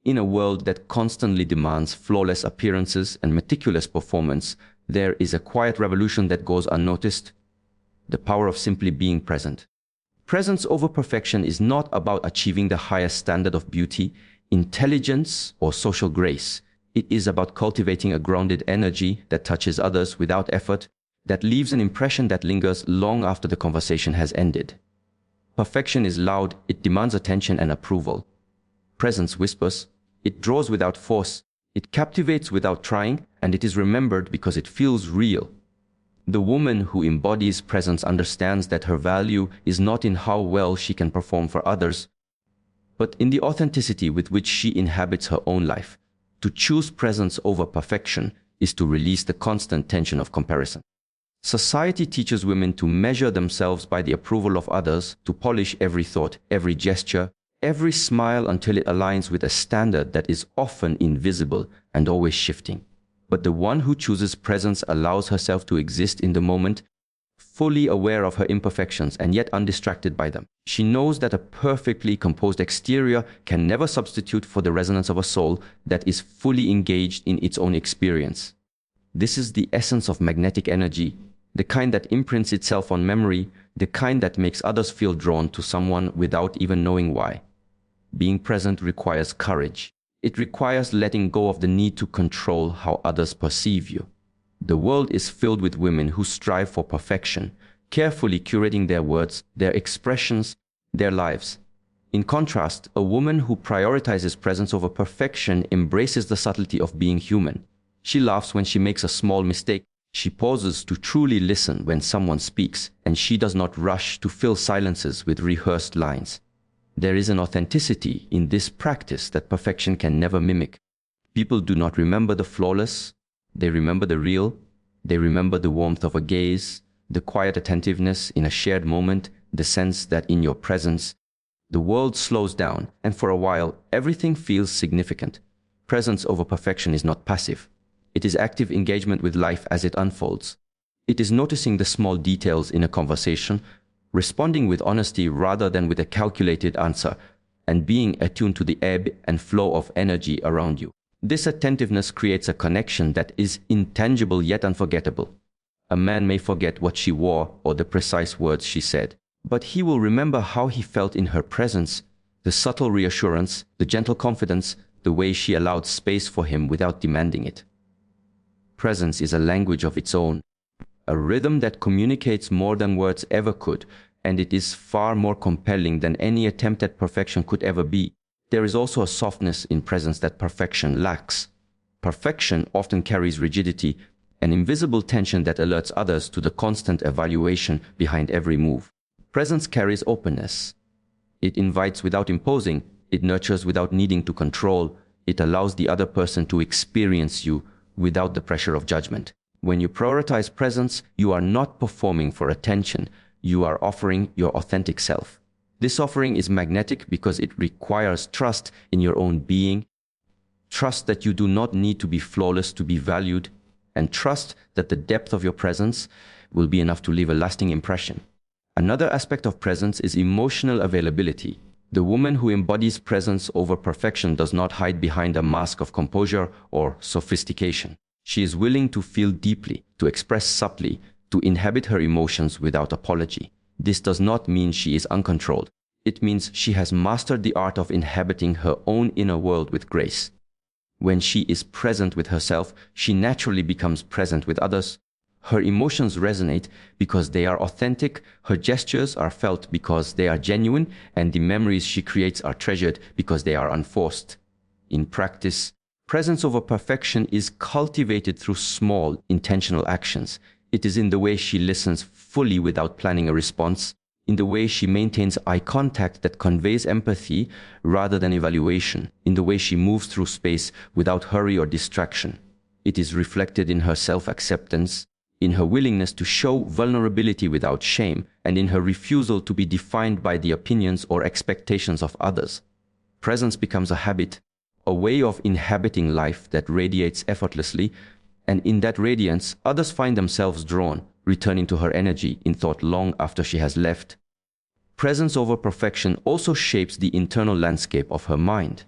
In a world that constantly demands flawless appearances and meticulous performance, there is a quiet revolution that goes unnoticed: the power of simply being present. Presence over perfection is not about achieving the highest standard of beauty, intelligence, or social grace. It is about cultivating a grounded energy that touches others without effort, that leaves an impression that lingers long after the conversation has ended. Perfection is loud, it demands attention and approval. Presence whispers, it draws without force, it captivates without trying, and it is remembered because it feels real. The woman who embodies presence understands that her value is not in how well she can perform for others, but in the authenticity with which she inhabits her own life. To choose presence over perfection is to release the constant tension of comparison. Society teaches women to measure themselves by the approval of others, to polish every thought, every gesture, every smile until it aligns with a standard that is often invisible and always shifting. But the one who chooses presence allows herself to exist in the moment, fully aware of her imperfections and yet undistracted by them. She knows that a perfectly composed exterior can never substitute for the resonance of a soul that is fully engaged in its own experience. This is the essence of magnetic energy, the kind that imprints itself on memory, the kind that makes others feel drawn to someone without even knowing why. Being present requires courage. It requires letting go of the need to control how others perceive you. The world is filled with women who strive for perfection, carefully curating their words, their expressions, their lives. In contrast, a woman who prioritizes presence over perfection embraces the subtlety of being human. She laughs when she makes a small mistake. She pauses to truly listen when someone speaks, and she does not rush to fill silences with rehearsed lines. There is an authenticity in this practice that perfection can never mimic. People do not remember the flawless, they remember the real. They remember the warmth of a gaze, the quiet attentiveness in a shared moment, the sense that in your presence, the world slows down, and for a while, everything feels significant. Presence over perfection is not passive. It is active engagement with life as it unfolds. It is noticing the small details in a conversation, responding with honesty rather than with a calculated answer, and being attuned to the ebb and flow of energy around you. This attentiveness creates a connection that is intangible yet unforgettable. A man may forget what she wore or the precise words she said, but he will remember how he felt in her presence, the subtle reassurance, the gentle confidence, the way she allowed space for him without demanding it. Presence is a language of its own, a rhythm that communicates more than words ever could, and it is far more compelling than any attempt at perfection could ever be. There is also a softness in presence that perfection lacks. Perfection often carries rigidity, an invisible tension that alerts others to the constant evaluation behind every move. Presence carries openness. It invites without imposing, it nurtures without needing to control, it allows the other person to experience you without the pressure of judgment. When you prioritize presence, you are not performing for attention, you are offering your authentic self. This offering is magnetic because it requires trust in your own being, trust that you do not need to be flawless to be valued, and trust that the depth of your presence will be enough to leave a lasting impression. Another aspect of presence is emotional availability. The woman who embodies presence over perfection does not hide behind a mask of composure or sophistication. She is willing to feel deeply, to express subtly, to inhabit her emotions without apology. This does not mean she is uncontrolled. It means she has mastered the art of inhabiting her own inner world with grace. When she is present with herself, she naturally becomes present with others. Her emotions resonate because they are authentic, her gestures are felt because they are genuine, and the memories she creates are treasured because they are unforced. In practice, presence over perfection is cultivated through small, intentional actions. It is in the way she listens fully without planning a response, in the way she maintains eye contact that conveys empathy rather than evaluation, in the way she moves through space without hurry or distraction. It is reflected in her self-acceptance, in her willingness to show vulnerability without shame, and in her refusal to be defined by the opinions or expectations of others. Presence becomes a habit, a way of inhabiting life that radiates effortlessly, and in that radiance, others find themselves drawn, returning to her energy in thought long after she has left. Presence over perfection also shapes the internal landscape of her mind.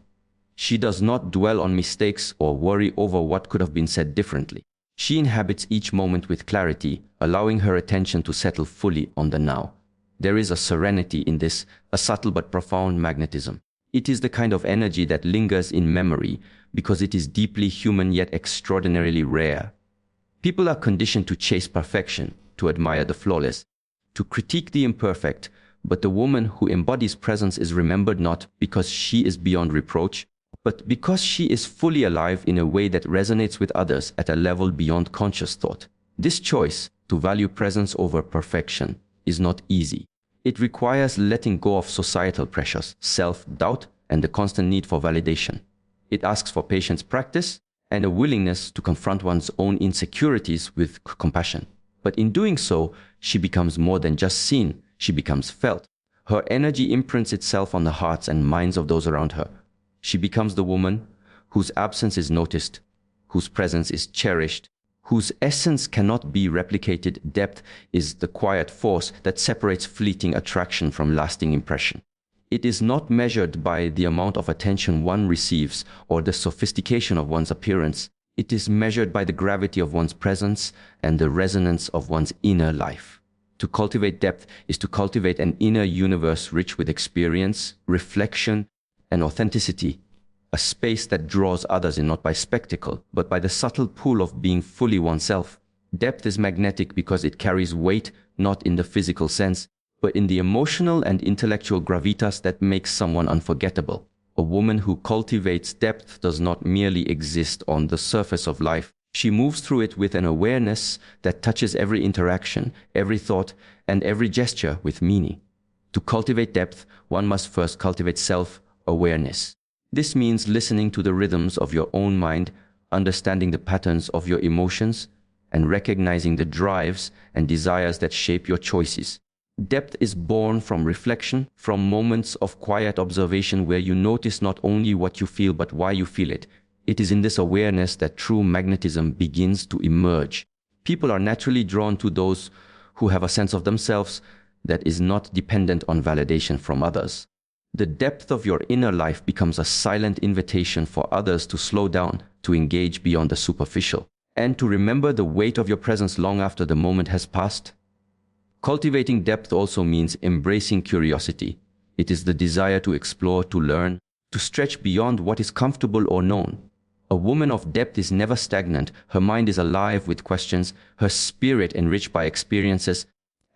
She does not dwell on mistakes or worry over what could have been said differently. She inhabits each moment with clarity, allowing her attention to settle fully on the now. There is a serenity in this, a subtle but profound magnetism. It is the kind of energy that lingers in memory because it is deeply human yet extraordinarily rare. People are conditioned to chase perfection, to admire the flawless, to critique the imperfect, but the woman who embodies presence is remembered not because she is beyond reproach, but because she is fully alive in a way that resonates with others at a level beyond conscious thought. This choice, to value presence over perfection, is not easy. It requires letting go of societal pressures, self-doubt, and the constant need for validation. It asks for patience practice and a willingness to confront one's own insecurities with compassion. But in doing so, she becomes more than just seen, she becomes felt. Her energy imprints itself on the hearts and minds of those around her. She becomes the woman whose absence is noticed, whose presence is cherished, whose essence cannot be replicated. Depth is the quiet force that separates fleeting attraction from lasting impression. It is not measured by the amount of attention one receives or the sophistication of one's appearance. It is measured by the gravity of one's presence and the resonance of one's inner life. To cultivate depth is to cultivate an inner universe rich with experience, reflection, and authenticity, a space that draws others in not by spectacle, but by the subtle pull of being fully oneself. Depth is magnetic because it carries weight not in the physical sense, but in the emotional and intellectual gravitas that makes someone unforgettable. A woman who cultivates depth does not merely exist on the surface of life. She moves through it with an awareness that touches every interaction, every thought, and every gesture with meaning. To cultivate depth, one must first cultivate self-awareness. This means listening to the rhythms of your own mind, understanding the patterns of your emotions, and recognizing the drives and desires that shape your choices. Depth is born from reflection, from moments of quiet observation where you notice not only what you feel but why you feel it. It is in this awareness that true magnetism begins to emerge. People are naturally drawn to those who have a sense of themselves that is not dependent on validation from others. The depth of your inner life becomes a silent invitation for others to slow down, to engage beyond the superficial, and to remember the weight of your presence long after the moment has passed. Cultivating depth also means embracing curiosity. It is the desire to explore, to learn, to stretch beyond what is comfortable or known. A woman of depth is never stagnant. Her mind is alive with questions, her spirit enriched by experiences,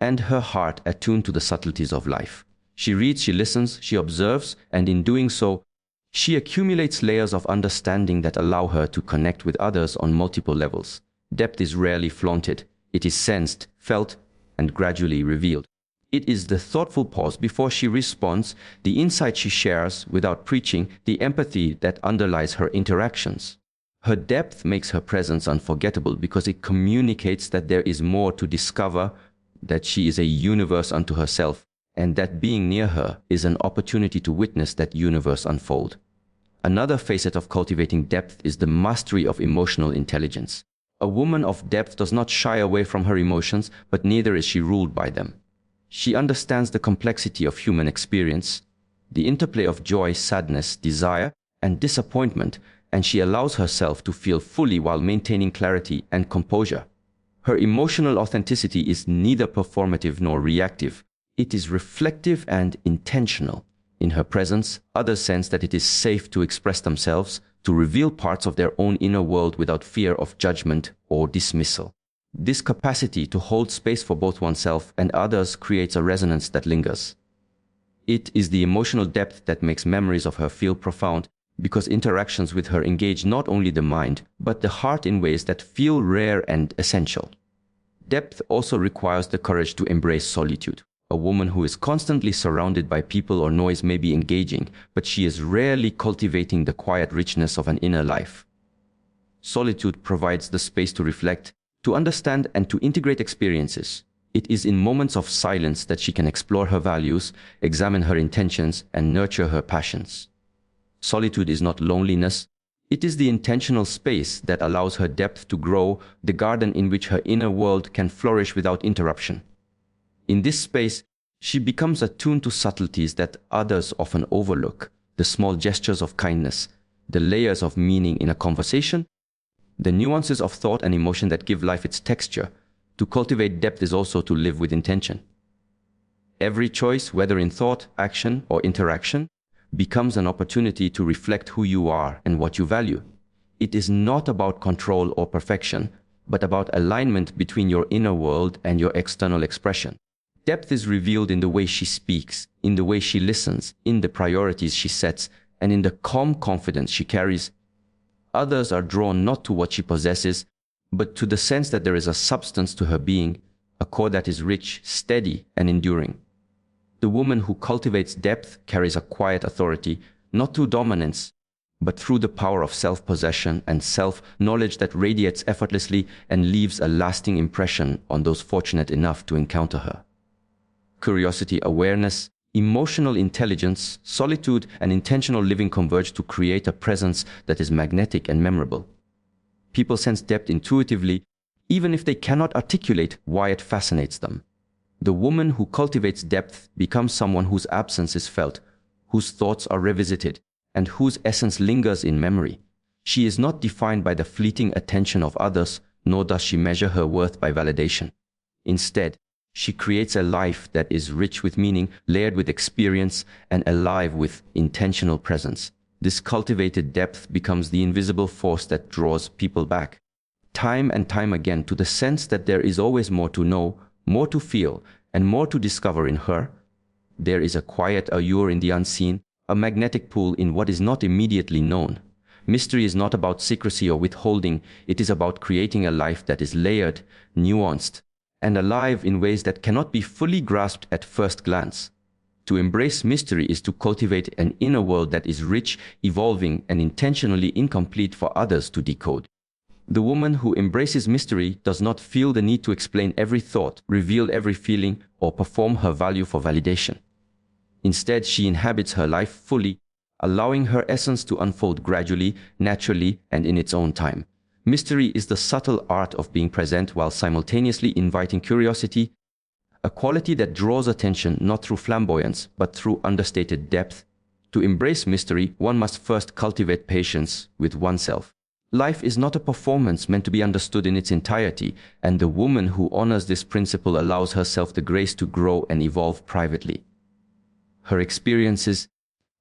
and her heart attuned to the subtleties of life. She reads, she listens, she observes, and in doing so, she accumulates layers of understanding that allow her to connect with others on multiple levels. Depth is rarely flaunted. It is sensed, felt, and gradually revealed. It is the thoughtful pause before she responds, the insight she shares without preaching, the empathy that underlies her interactions. Her depth makes her presence unforgettable because it communicates that there is more to discover, that she is a universe unto herself, and that being near her is an opportunity to witness that universe unfold. Another facet of cultivating depth is the mastery of emotional intelligence. A woman of depth does not shy away from her emotions, but neither is she ruled by them. She understands the complexity of human experience, the interplay of joy, sadness, desire, and disappointment, and she allows herself to feel fully while maintaining clarity and composure. Her emotional authenticity is neither performative nor reactive. It is reflective and intentional. In her presence, others sense that it is safe to express themselves, to reveal parts of their own inner world without fear of judgment or dismissal. This capacity to hold space for both oneself and others creates a resonance that lingers. It is the emotional depth that makes memories of her feel profound, because interactions with her engage not only the mind, but the heart in ways that feel rare and essential. Depth also requires the courage to embrace solitude. A woman who is constantly surrounded by people or noise may be engaging, but she is rarely cultivating the quiet richness of an inner life. Solitude provides the space to reflect, to understand, and to integrate experiences. It is in moments of silence that she can explore her values, examine her intentions, and nurture her passions. Solitude is not loneliness. It is the intentional space that allows her depth to grow, the garden in which her inner world can flourish without interruption. In this space, she becomes attuned to subtleties that others often overlook, the small gestures of kindness, the layers of meaning in a conversation, the nuances of thought and emotion that give life its texture. To cultivate depth is also to live with intention. Every choice, whether in thought, action, or interaction, becomes an opportunity to reflect who you are and what you value. It is not about control or perfection, but about alignment between your inner world and your external expression. Depth is revealed in the way she speaks, in the way she listens, in the priorities she sets, and in the calm confidence she carries. Others are drawn not to what she possesses, but to the sense that there is a substance to her being, a core that is rich, steady, and enduring. The woman who cultivates depth carries a quiet authority, not through dominance, but through the power of self-possession and self-knowledge that radiates effortlessly and leaves a lasting impression on those fortunate enough to encounter her. Curiosity, awareness, emotional intelligence, solitude, and intentional living converge to create a presence that is magnetic and memorable. People sense depth intuitively, even if they cannot articulate why it fascinates them. The woman who cultivates depth becomes someone whose absence is felt, whose thoughts are revisited, and whose essence lingers in memory. She is not defined by the fleeting attention of others, nor does she measure her worth by validation. Instead, she creates a life that is rich with meaning, layered with experience, and alive with intentional presence. This cultivated depth becomes the invisible force that draws people back, time and time again, to the sense that there is always more to know, more to feel, and more to discover in her. There is a quiet allure in the unseen, a magnetic pull in what is not immediately known. Mystery is not about secrecy or withholding, it is about creating a life that is layered, nuanced, and alive in ways that cannot be fully grasped at first glance. To embrace mystery is to cultivate an inner world that is rich, evolving, and intentionally incomplete for others to decode. The woman who embraces mystery does not feel the need to explain every thought, reveal every feeling, or perform her value for validation. Instead, she inhabits her life fully, allowing her essence to unfold gradually, naturally, and in its own time. Mystery is the subtle art of being present while simultaneously inviting curiosity, a quality that draws attention not through flamboyance, but through understated depth. To embrace mystery, one must first cultivate patience with oneself. Life is not a performance meant to be understood in its entirety, and the woman who honors this principle allows herself the grace to grow and evolve privately. Her experiences,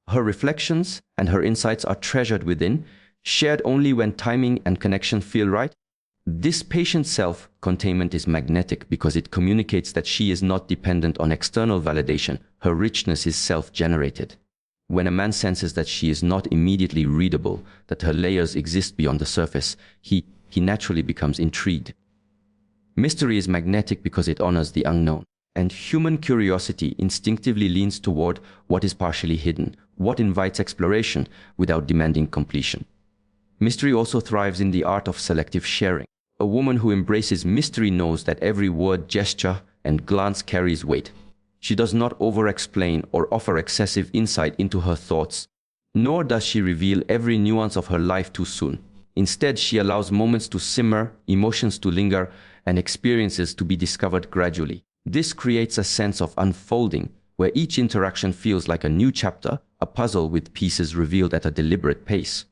her reflections, and her insights are treasured within, shared only when timing and connection feel right. This patient self-containment is magnetic because it communicates that she is not dependent on external validation. Her richness is self-generated. When a man senses that she is not immediately readable, that her layers exist beyond the surface, he naturally becomes intrigued. Mystery is magnetic because it honors the unknown, and human curiosity instinctively leans toward what is partially hidden, what invites exploration without demanding completion. Mystery also thrives in the art of selective sharing. A woman who embraces mystery knows that every word, gesture, and glance carries weight. She does not over-explain or offer excessive insight into her thoughts, nor does she reveal every nuance of her life too soon. Instead, she allows moments to simmer, emotions to linger, and experiences to be discovered gradually. This creates a sense of unfolding, where each interaction feels like a new chapter, a puzzle with pieces revealed at a deliberate pace.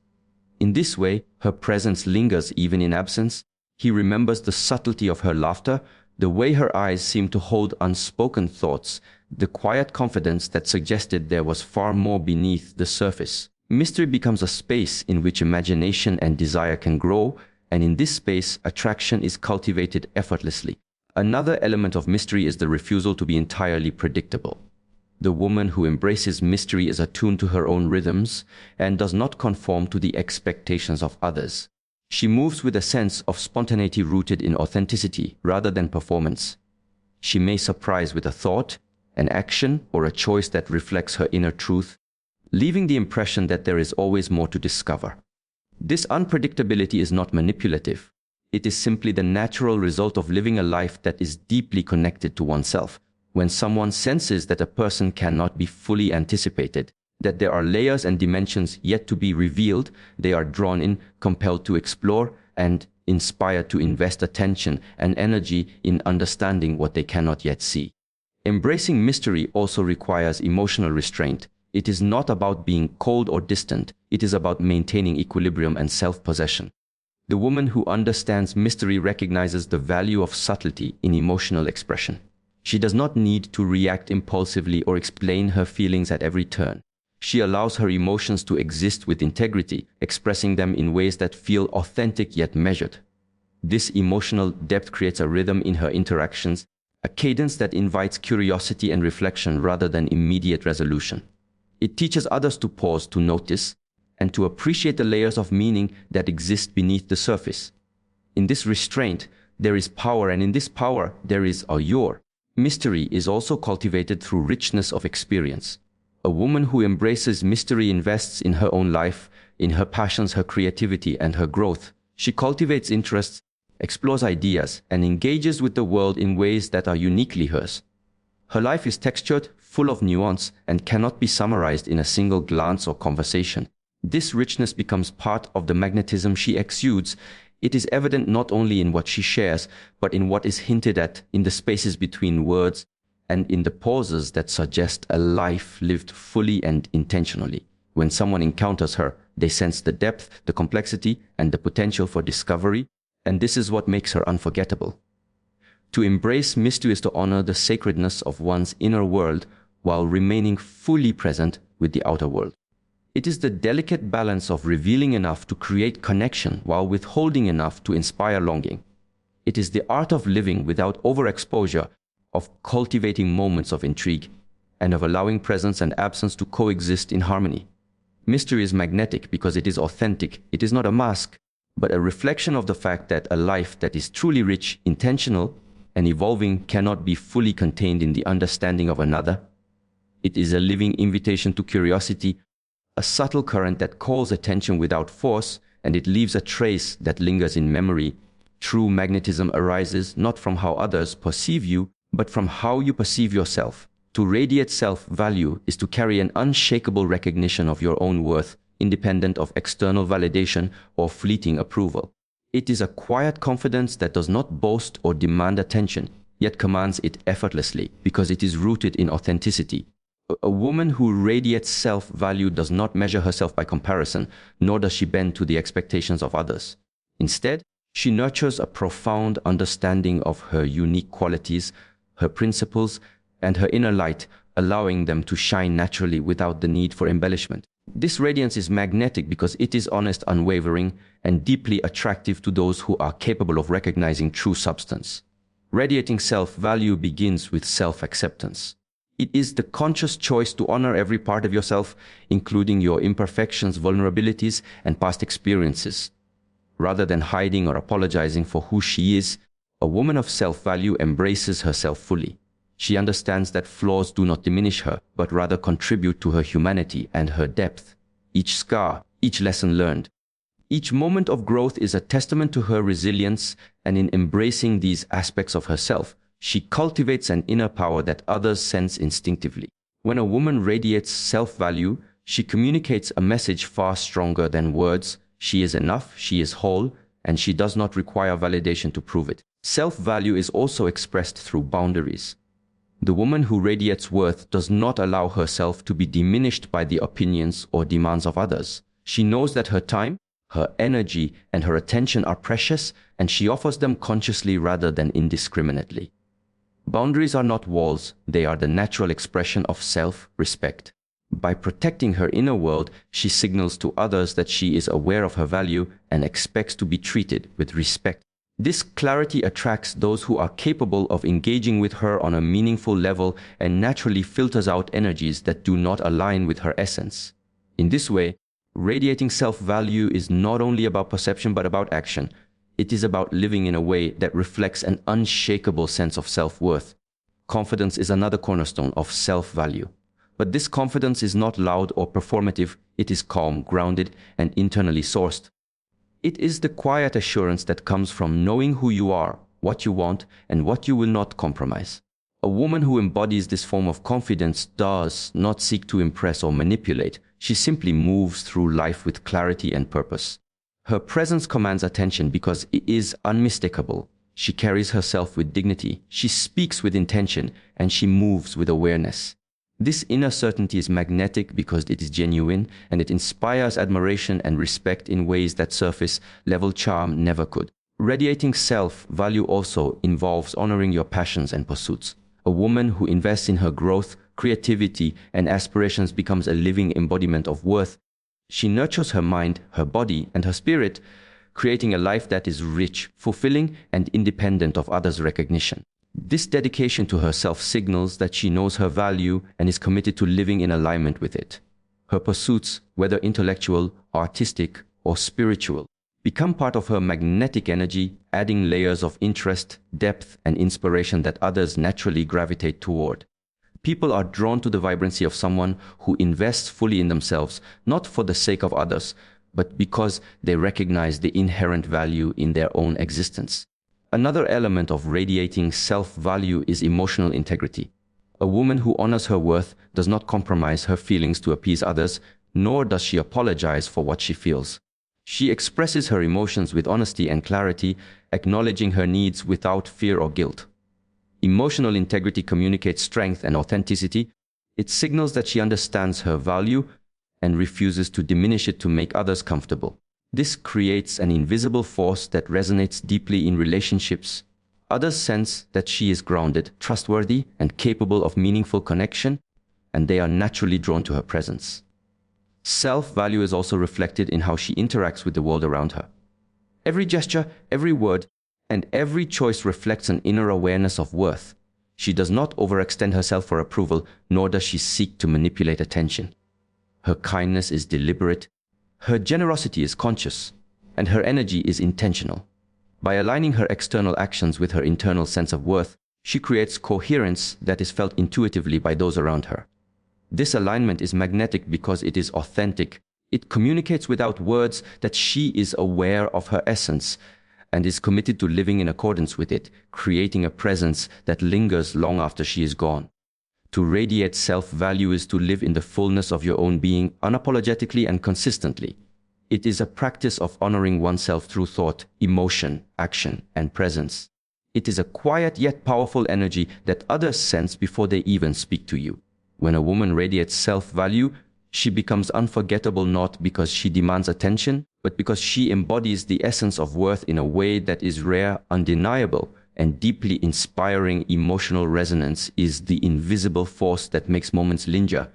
In this way, her presence lingers even in absence. He remembers the subtlety of her laughter, the way her eyes seemed to hold unspoken thoughts, the quiet confidence that suggested there was far more beneath the surface. Mystery becomes a space in which imagination and desire can grow, and in this space, attraction is cultivated effortlessly. Another element of mystery is the refusal to be entirely predictable. The woman who embraces mystery is attuned to her own rhythms and does not conform to the expectations of others. She moves with a sense of spontaneity rooted in authenticity rather than performance. She may surprise with a thought, an action, or a choice that reflects her inner truth, leaving the impression that there is always more to discover. This unpredictability is not manipulative. It is simply the natural result of living a life that is deeply connected to oneself. When someone senses that a person cannot be fully anticipated, that there are layers and dimensions yet to be revealed, they are drawn in, compelled to explore, and inspired to invest attention and energy in understanding what they cannot yet see. Embracing mystery also requires emotional restraint. It is not about being cold or distant. It is about maintaining equilibrium and self-possession. The woman who understands mystery recognizes the value of subtlety in emotional expression. She does not need to react impulsively or explain her feelings at every turn. She allows her emotions to exist with integrity, expressing them in ways that feel authentic yet measured. This emotional depth creates a rhythm in her interactions, a cadence that invites curiosity and reflection rather than immediate resolution. It teaches others to pause, to notice, and to appreciate the layers of meaning that exist beneath the surface. In this restraint, there is power, and in this power, there is allure. Mystery is also cultivated through richness of experience. A woman who embraces mystery invests in her own life, in her passions, her creativity, and her growth. She cultivates interests, explores ideas, and engages with the world in ways that are uniquely hers. Her life is textured, full of nuance, and cannot be summarized in a single glance or conversation. This richness becomes part of the magnetism she exudes. It is evident not only in what she shares, but in what is hinted at, in the spaces between words, and in the pauses that suggest a life lived fully and intentionally. When someone encounters her, they sense the depth, the complexity, and the potential for discovery, and this is what makes her unforgettable. To embrace mystery is to honor the sacredness of one's inner world while remaining fully present with the outer world. It is the delicate balance of revealing enough to create connection while withholding enough to inspire longing. It is the art of living without overexposure, of cultivating moments of intrigue, and of allowing presence and absence to coexist in harmony. Mystery is magnetic because it is authentic. It is not a mask, but a reflection of the fact that a life that is truly rich, intentional, and evolving cannot be fully contained in the understanding of another. It is a living invitation to curiosity, a subtle current that calls attention without force, and it leaves a trace that lingers in memory. True magnetism arises not from how others perceive you, but from how you perceive yourself. To radiate self-value is to carry an unshakable recognition of your own worth, independent of external validation or fleeting approval. It is a quiet confidence that does not boast or demand attention, yet commands it effortlessly because it is rooted in authenticity. A woman who radiates self-value does not measure herself by comparison, nor does she bend to the expectations of others. Instead, she nurtures a profound understanding of her unique qualities, her principles, and her inner light, allowing them to shine naturally without the need for embellishment. This radiance is magnetic because it is honest, unwavering, and deeply attractive to those who are capable of recognizing true substance. Radiating self-value begins with self-acceptance. It is the conscious choice to honor every part of yourself, including your imperfections, vulnerabilities, and past experiences. Rather than hiding or apologizing for who she is, a woman of self-value embraces herself fully. She understands that flaws do not diminish her, but rather contribute to her humanity and her depth. Each scar, each lesson learned, each moment of growth is a testament to her resilience, and in embracing these aspects of herself, she cultivates an inner power that others sense instinctively. When a woman radiates self-value, she communicates a message far stronger than words. She is enough, she is whole, and she does not require validation to prove it. Self-value is also expressed through boundaries. The woman who radiates worth does not allow herself to be diminished by the opinions or demands of others. She knows that her time, her energy, and her attention are precious, and she offers them consciously rather than indiscriminately. Boundaries are not walls, they are the natural expression of self-respect. By protecting her inner world, she signals to others that she is aware of her value and expects to be treated with respect. This clarity attracts those who are capable of engaging with her on a meaningful level and naturally filters out energies that do not align with her essence. In this way, radiating self-value is not only about perception but about action. It is about living in a way that reflects an unshakable sense of self-worth. Confidence is another cornerstone of self-value. But this confidence is not loud or performative. It is calm, grounded, and internally sourced. It is the quiet assurance that comes from knowing who you are, what you want, and what you will not compromise. A woman who embodies this form of confidence does not seek to impress or manipulate. She simply moves through life with clarity and purpose. Her presence commands attention because it is unmistakable. She carries herself with dignity, she speaks with intention, and she moves with awareness. This inner certainty is magnetic because it is genuine, and it inspires admiration and respect in ways that surface-level charm never could. Radiating self-value also involves honoring your passions and pursuits. A woman who invests in her growth, creativity, and aspirations becomes a living embodiment of worth. She nurtures her mind, her body, and her spirit, creating a life that is rich, fulfilling, and independent of others' recognition. This dedication to herself signals that she knows her value and is committed to living in alignment with it. Her pursuits, whether intellectual, artistic, or spiritual, become part of her magnetic energy, adding layers of interest, depth, and inspiration that others naturally gravitate toward. People are drawn to the vibrancy of someone who invests fully in themselves, not for the sake of others, but because they recognize the inherent value in their own existence. Another element of radiating self-value is emotional integrity. A woman who honors her worth does not compromise her feelings to appease others, nor does she apologize for what she feels. She expresses her emotions with honesty and clarity, acknowledging her needs without fear or guilt. Emotional integrity communicates strength and authenticity. It signals that she understands her value and refuses to diminish it to make others comfortable. This creates an invisible force that resonates deeply in relationships. Others sense that she is grounded, trustworthy, and capable of meaningful connection, and they are naturally drawn to her presence. Self-value is also reflected in how she interacts with the world around her. Every gesture, every word, and every choice reflects an inner awareness of worth. She does not overextend herself for approval, nor does she seek to manipulate attention. Her kindness is deliberate, her generosity is conscious, and her energy is intentional. By aligning her external actions with her internal sense of worth, she creates coherence that is felt intuitively by those around her. This alignment is magnetic because it is authentic. It communicates without words that she is aware of her essence and is committed to living in accordance with it, creating a presence that lingers long after she is gone. To radiate self-value is to live in the fullness of your own being, unapologetically and consistently. It is a practice of honoring oneself through thought, emotion, action, and presence. It is a quiet yet powerful energy that others sense before they even speak to you. When a woman radiates self-value, she becomes unforgettable not because she demands attention, but because she embodies the essence of worth in a way that is rare, undeniable, and deeply inspiring. Emotional resonance is the invisible force that makes moments linger,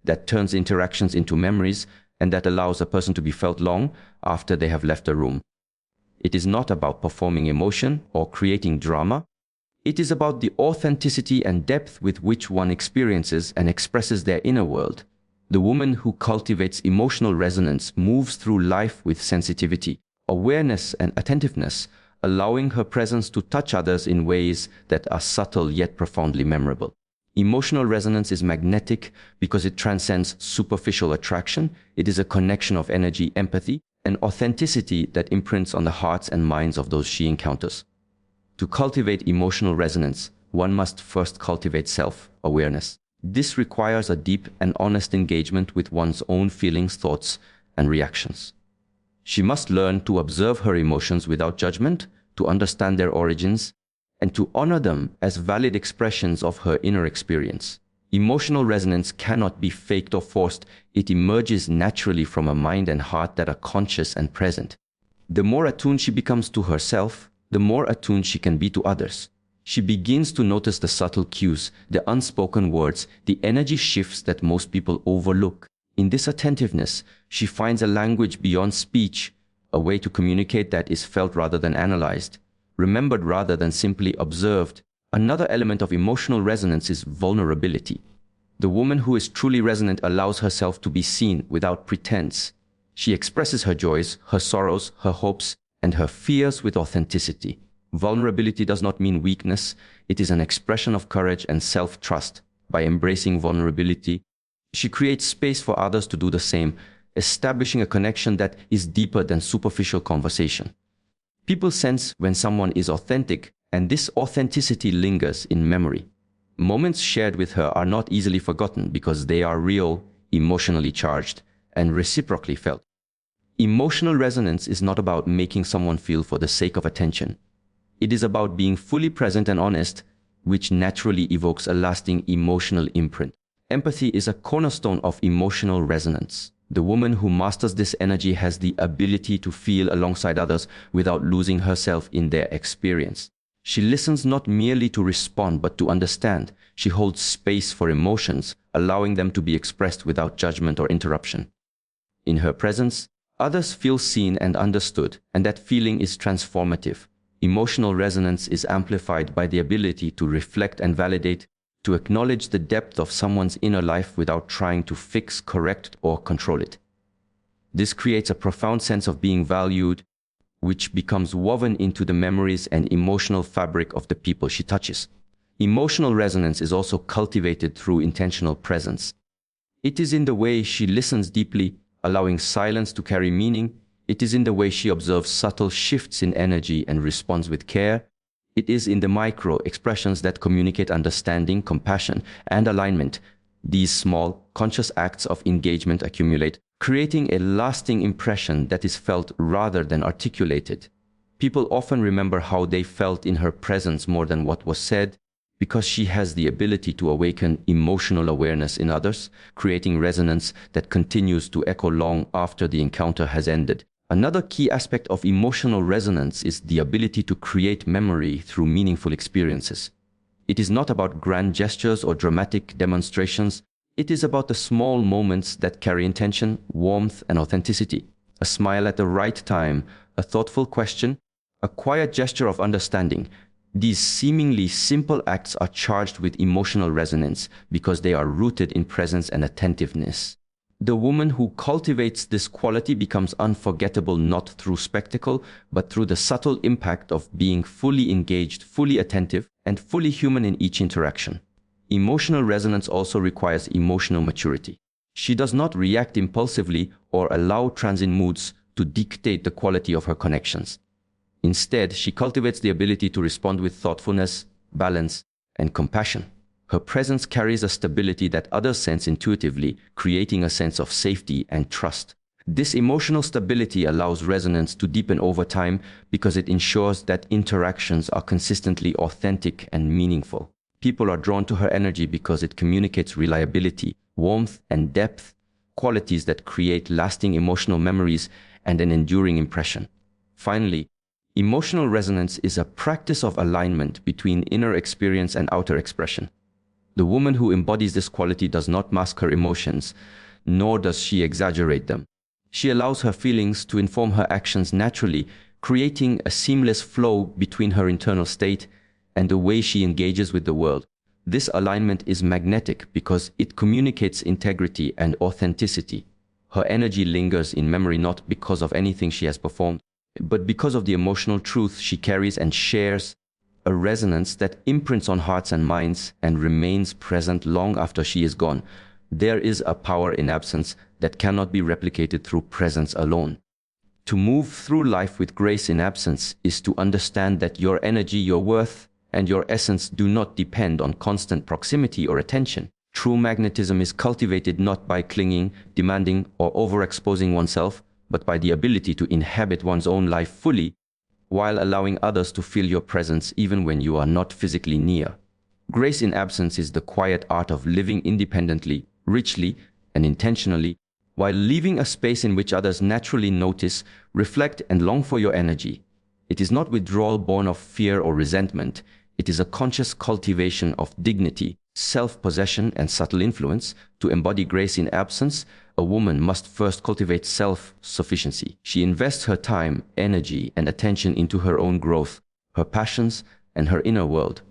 that turns interactions into memories, and that allows a person to be felt long after they have left a room. It is not about performing emotion or creating drama. It is about the authenticity and depth with which one experiences and expresses their inner world. The woman who cultivates emotional resonance moves through life with sensitivity, awareness, and attentiveness, allowing her presence to touch others in ways that are subtle yet profoundly memorable. Emotional resonance is magnetic because it transcends superficial attraction. It is a connection of energy, empathy, and authenticity that imprints on the hearts and minds of those she encounters. To cultivate emotional resonance, one must first cultivate self-awareness. This requires a deep and honest engagement with one's own feelings, thoughts, and reactions. She must learn to observe her emotions without judgment, to understand their origins, and to honor them as valid expressions of her inner experience. Emotional resonance cannot be faked or forced. It emerges naturally from a mind and heart that are conscious and present. The more attuned she becomes to herself, the more attuned she can be to others. She begins to notice the subtle cues, the unspoken words, the energy shifts that most people overlook. In this attentiveness, she finds a language beyond speech, a way to communicate that is felt rather than analyzed, remembered rather than simply observed. Another element of emotional resonance is vulnerability. The woman who is truly resonant allows herself to be seen without pretense. She expresses her joys, her sorrows, her hopes, and her fears with authenticity. Vulnerability does not mean weakness. It is an expression of courage and self-trust. By embracing vulnerability, she creates space for others to do the same, establishing a connection that is deeper than superficial conversation. People sense when someone is authentic, and this authenticity lingers in memory. Moments shared with her are not easily forgotten because they are real, emotionally charged, and reciprocally felt. Emotional resonance is not about making someone feel for the sake of attention. It is about being fully present and honest, which naturally evokes a lasting emotional imprint. Empathy is a cornerstone of emotional resonance. The woman who masters this energy has the ability to feel alongside others without losing herself in their experience. She listens not merely to respond, but to understand. She holds space for emotions, allowing them to be expressed without judgment or interruption. In her presence, others feel seen and understood, and that feeling is transformative. Emotional resonance is amplified by the ability to reflect and validate, to acknowledge the depth of someone's inner life without trying to fix, correct, or control it. This creates a profound sense of being valued, which becomes woven into the memories and emotional fabric of the people she touches. Emotional resonance is also cultivated through intentional presence. It is in the way she listens deeply, allowing silence to carry meaning. It is in the way she observes subtle shifts in energy and responds with care. It is in the micro expressions that communicate understanding, compassion, and alignment. These small, conscious acts of engagement accumulate, creating a lasting impression that is felt rather than articulated. People often remember how they felt in her presence more than what was said, because she has the ability to awaken emotional awareness in others, creating resonance that continues to echo long after the encounter has ended. Another key aspect of emotional resonance is the ability to create memory through meaningful experiences. It is not about grand gestures or dramatic demonstrations. It is about the small moments that carry intention, warmth, and authenticity. A smile at the right time, a thoughtful question, a quiet gesture of understanding. These seemingly simple acts are charged with emotional resonance because they are rooted in presence and attentiveness. The woman who cultivates this quality becomes unforgettable not through spectacle, but through the subtle impact of being fully engaged, fully attentive, and fully human in each interaction. Emotional resonance also requires emotional maturity. She does not react impulsively or allow transient moods to dictate the quality of her connections. Instead, she cultivates the ability to respond with thoughtfulness, balance, and compassion. Her presence carries a stability that others sense intuitively, creating a sense of safety and trust. This emotional stability allows resonance to deepen over time because it ensures that interactions are consistently authentic and meaningful. People are drawn to her energy because it communicates reliability, warmth, and depth, qualities that create lasting emotional memories and an enduring impression. Finally, emotional resonance is a practice of alignment between inner experience and outer expression. The woman who embodies this quality does not mask her emotions, nor does she exaggerate them. She allows her feelings to inform her actions naturally, creating a seamless flow between her internal state and the way she engages with the world. This alignment is magnetic because it communicates integrity and authenticity. Her energy lingers in memory not because of anything she has performed, but because of the emotional truth she carries and shares, a resonance that imprints on hearts and minds and remains present long after she is gone. There is a power in absence that cannot be replicated through presence alone. To move through life with grace in absence is to understand that your energy, your worth, and your essence do not depend on constant proximity or attention. True magnetism is cultivated not by clinging, demanding, or overexposing oneself, but by the ability to inhabit one's own life fully, while allowing others to feel your presence even when you are not physically near. Grace in absence is the quiet art of living independently, richly, and intentionally, while leaving a space in which others naturally notice, reflect, and long for your energy. It is not withdrawal born of fear or resentment. It is a conscious cultivation of dignity, self-possession, and subtle influence. To embody grace in absence, a woman must first cultivate self-sufficiency. She invests her time, energy, and attention into her own growth, her passions, and her inner world.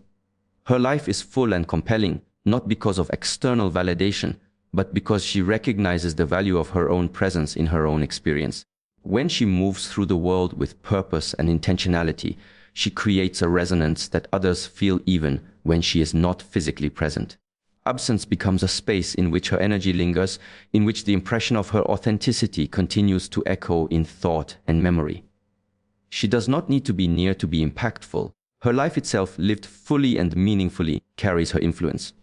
Her life is full and compelling, not because of external validation, but because she recognizes the value of her own presence in her own experience. When she moves through the world with purpose and intentionality, she creates a resonance that others feel even when she is not physically present. Absence becomes a space in which her energy lingers, in which the impression of her authenticity continues to echo in thought and memory. She does not need to be near to be impactful. Her life itself, lived fully and meaningfully, carries her influence.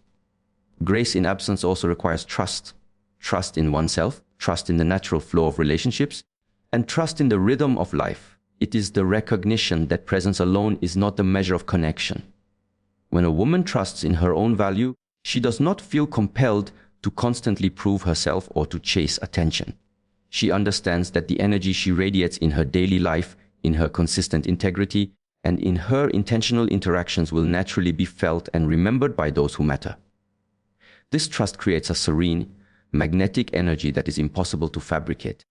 Grace in absence also requires trust. Trust in oneself, trust in the natural flow of relationships, and trust in the rhythm of life. It is the recognition that presence alone is not the measure of connection. When a woman trusts in her own value, she does not feel compelled to constantly prove herself or to chase attention. She understands that the energy she radiates in her daily life, in her consistent integrity, and in her intentional interactions will naturally be felt and remembered by those who matter. This trust creates a serene, magnetic energy that is impossible to fabricate.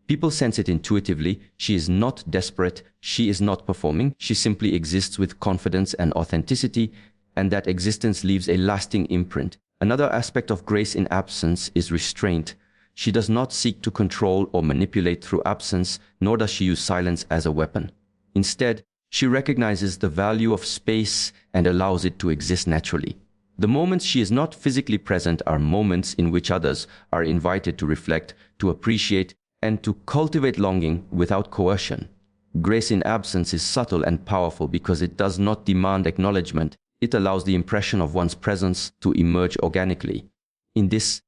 People sense it intuitively. She is not desperate, she is not performing, she simply exists with confidence and authenticity, and that existence leaves a lasting imprint. Another aspect of grace in absence is restraint. She does not seek to control or manipulate through absence, nor does she use silence as a weapon. Instead, she recognizes the value of space and allows it to exist naturally. The moments she is not physically present are moments in which others are invited to reflect, to appreciate, and to cultivate longing without coercion. Grace in absence is subtle and powerful because it does not demand acknowledgement. It allows the impression of one's presence to emerge organically. In this,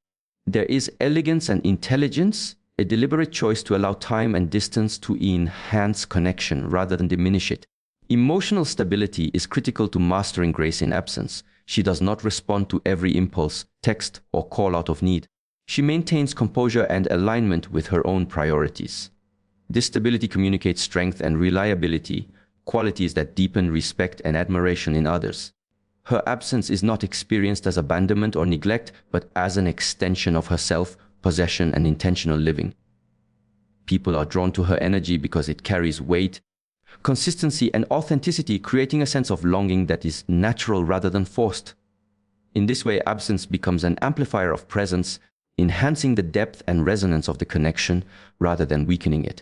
there is elegance and intelligence, a deliberate choice to allow time and distance to enhance connection rather than diminish it. Emotional stability is critical to mastering grace in absence. She does not respond to every impulse, text, or call out of need. She maintains composure and alignment with her own priorities. This stability communicates strength and reliability, qualities that deepen respect and admiration in others. Her absence is not experienced as abandonment or neglect, but as an extension of herself, possession, and intentional living. People are drawn to her energy because it carries weight, consistency, and authenticity, creating a sense of longing that is natural rather than forced. In this way, absence becomes an amplifier of presence, enhancing the depth and resonance of the connection rather than weakening it.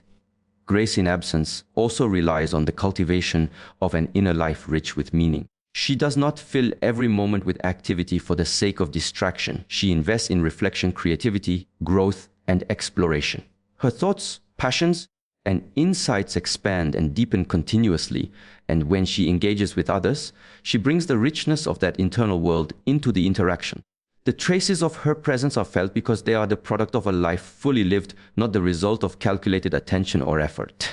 Grace in absence also relies on the cultivation of an inner life rich with meaning. She does not fill every moment with activity for the sake of distraction. She invests in reflection, creativity, growth, and exploration. Her thoughts, passions, and insights expand and deepen continuously, and when she engages with others, she brings the richness of that internal world into the interaction. The traces of her presence are felt because they are the product of a life fully lived, not the result of calculated attention or effort.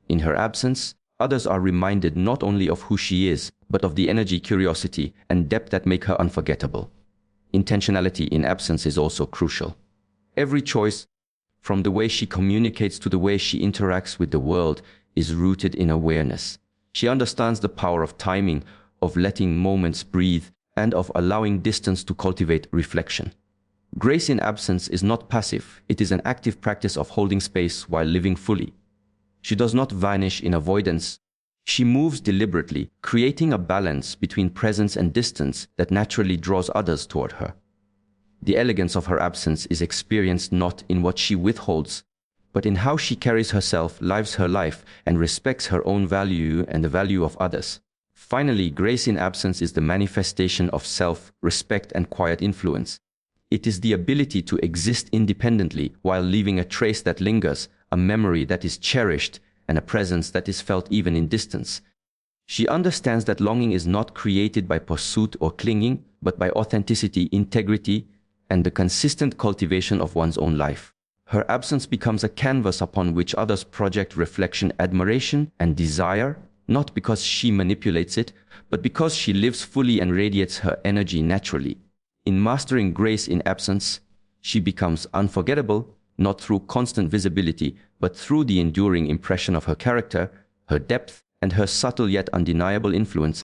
In her absence, others are reminded not only of who she is, but of the energy, curiosity, and depth that make her unforgettable. Intentionality in absence is also crucial. Every choice, from the way she communicates to the way she interacts with the world, is rooted in awareness. She understands the power of timing, of letting moments breathe, and of allowing distance to cultivate reflection. Grace in absence is not passive. It is an active practice of holding space while living fully. She does not vanish in avoidance. She moves deliberately, creating a balance between presence and distance that naturally draws others toward her. The elegance of her absence is experienced not in what she withholds, but in how she carries herself, lives her life, and respects her own value and the value of others. Finally, grace in absence is the manifestation of self-respect and quiet influence. It is the ability to exist independently while leaving a trace that lingers, a memory that is cherished, and a presence that is felt even in distance. She understands that longing is not created by pursuit or clinging, but by authenticity, integrity, and the consistent cultivation of one's own life. Her absence becomes a canvas upon which others project reflection, admiration, and desire, not because she manipulates it, but because she lives fully and radiates her energy naturally. In mastering grace in absence, she becomes unforgettable, not through constant visibility, but through the enduring impression of her character, her depth, and her subtle yet undeniable influence.